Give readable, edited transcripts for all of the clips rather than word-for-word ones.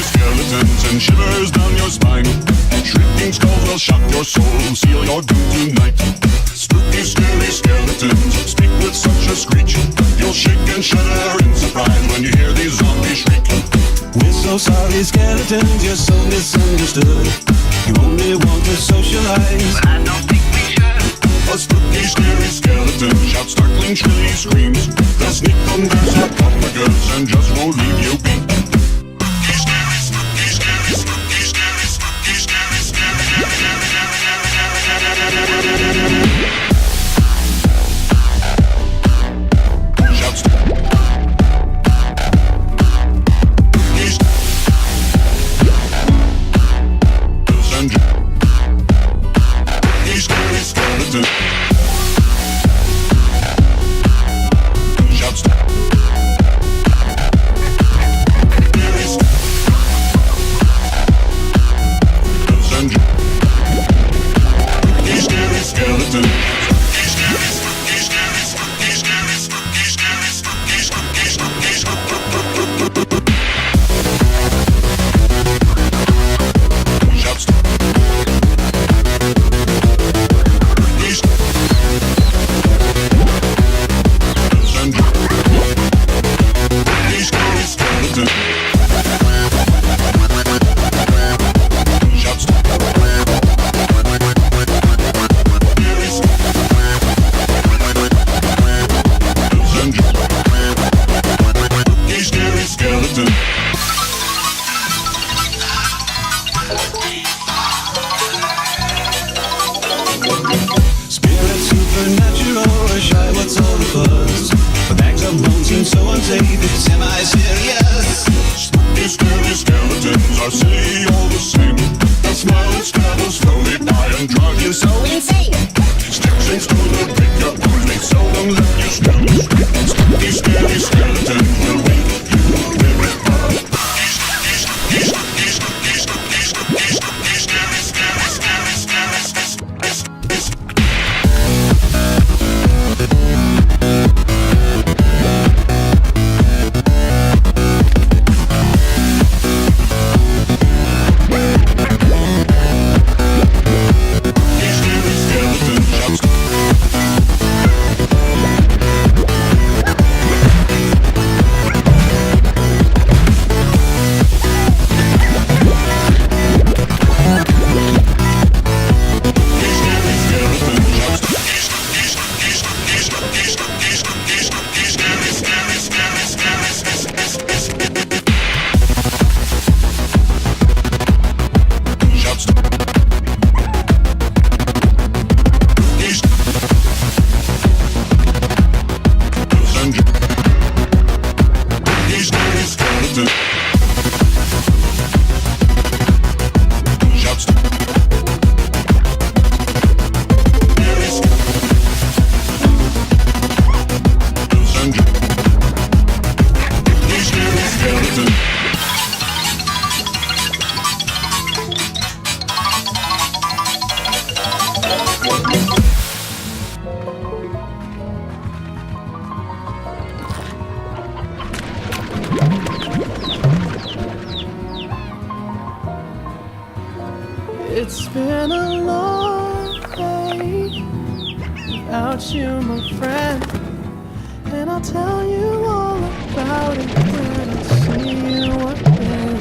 skeletons and shivers down your spine. Shrieking skulls will shock your soul, seal your doom tonight. Spooky, scary skeletons speak with such a screech. You'll shake and shudder in surprise when you hear these zombies shriek. We're so sorry, skeletons, you're so misunderstood. You only want to socialize, but I don't think we should. A spooky, scary skeleton shouts startling, shrilly screams. They'll sneak under sarcophagus and just won't leave you be. It's been a long day without you, my friend, and I'll tell you all about it when I see you again.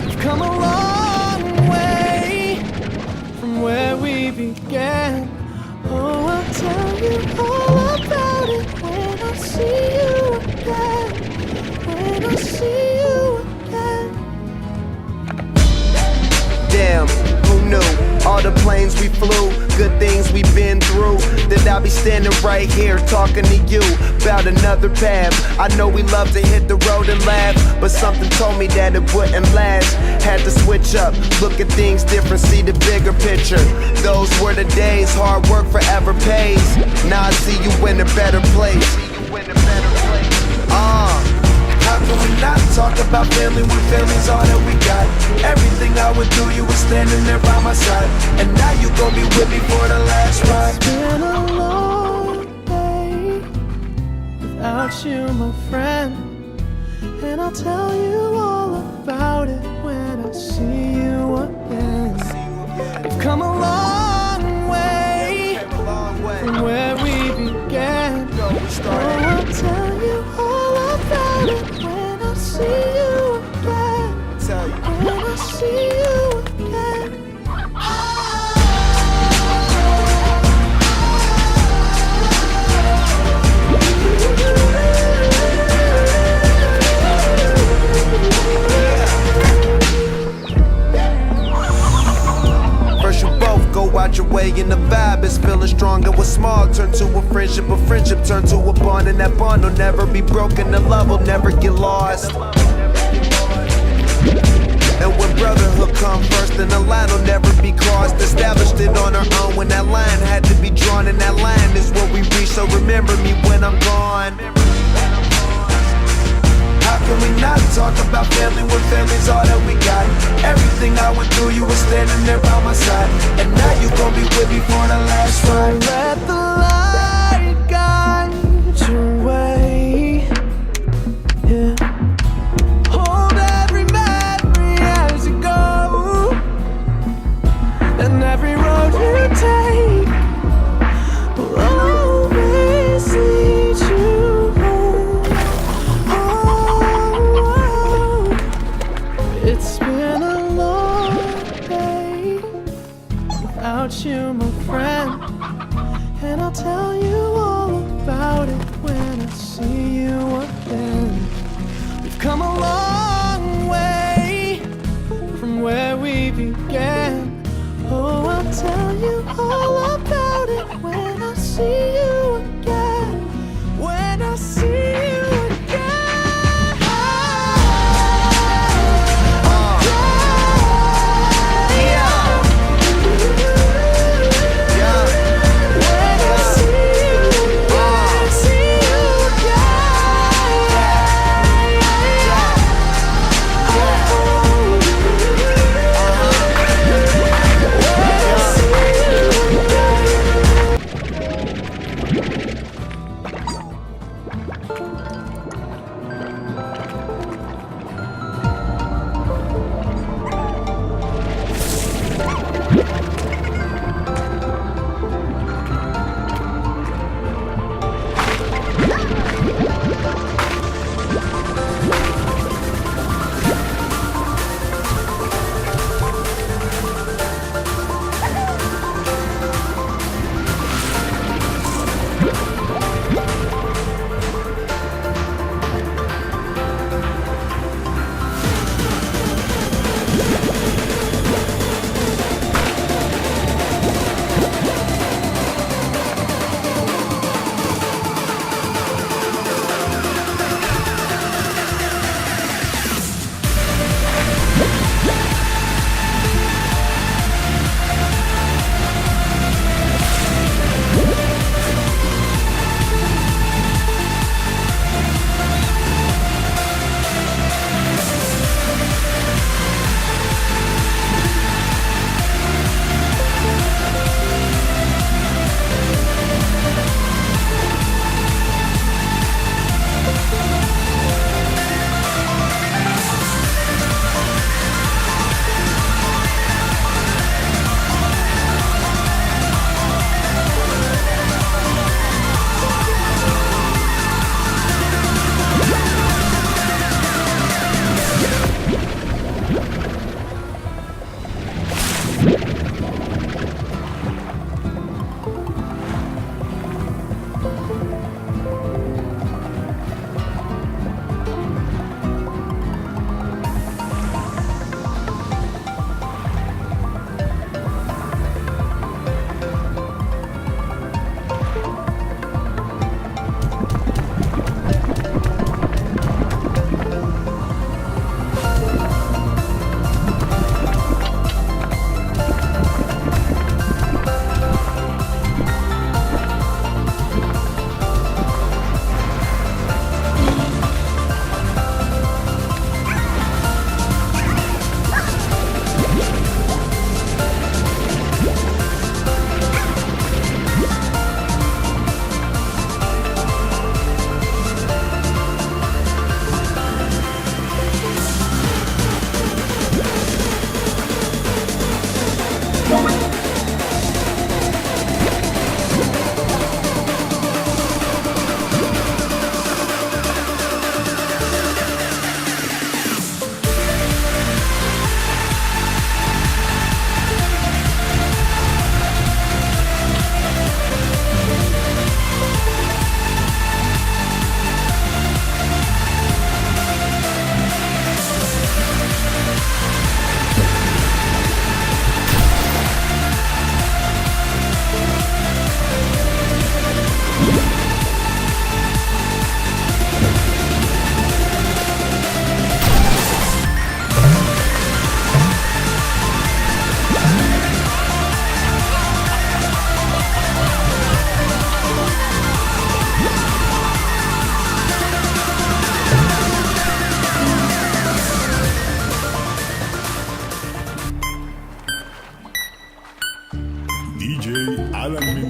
We've come a long way from where we began. Oh, I'll tell you all about it when I see you again. When I see you again. Damn, who knew? All the planes we flew, good things we've been through, that I'll be standing right here talking to you about another path. I know we love to hit the road and laugh, but something told me that it wouldn't last. Had to switch up, look at things different, see the bigger picture. Those were the days, hard work forever pays. Now I see you in a better place. How can we not talk about family when family's all that we got? Everything I went through, you were standing there by my side, and now you gon' be with me for the last ride. It's been a long day without you, my friend, and I'll tell you all about it when I see you again. We've come a long way from where we began. Oh, I'll tell you all about it when I see you again. When I see you again. First you both go out your way and the vibe is feeling stronger. What's small turn to a friendship turn to a bond, and that bond will never be broken. The love will never get lost. And when brotherhood come first, then the line will never be crossed. Established it on our own when that line had to be drawn, and that line is what we reach. So remember me when I'm gone. How can we not talk about family when family's all that we got? Everything I went through, you were standing there by my side, and now you gon' be with me for the last ride. Let the light guide your way. Yeah. Hold every memory as you go, and every road you take will always lead you home. Oh, it's been a long day without you, my friend, and I'll tell you all about it when I see you again. We've come a long way from where we began. Oh, I'll tell you all about it when I see you again. When I see you again.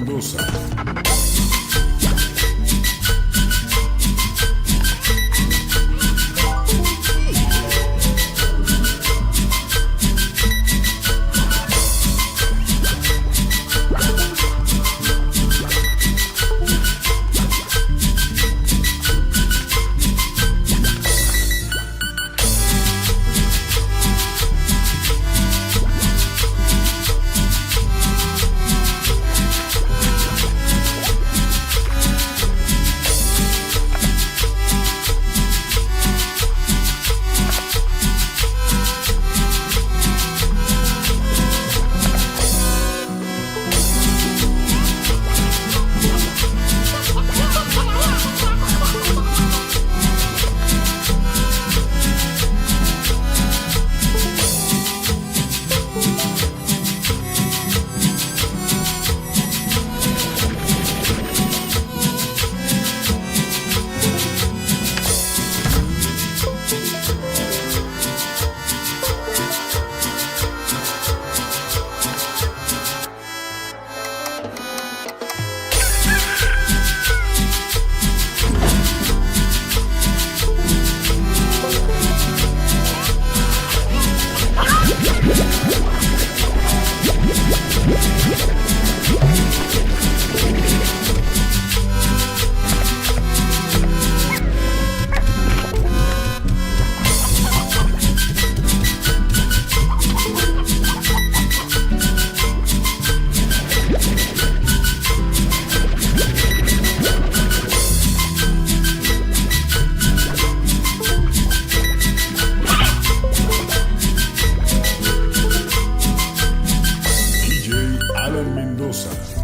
Mendoza. DJ Alan Mendoza.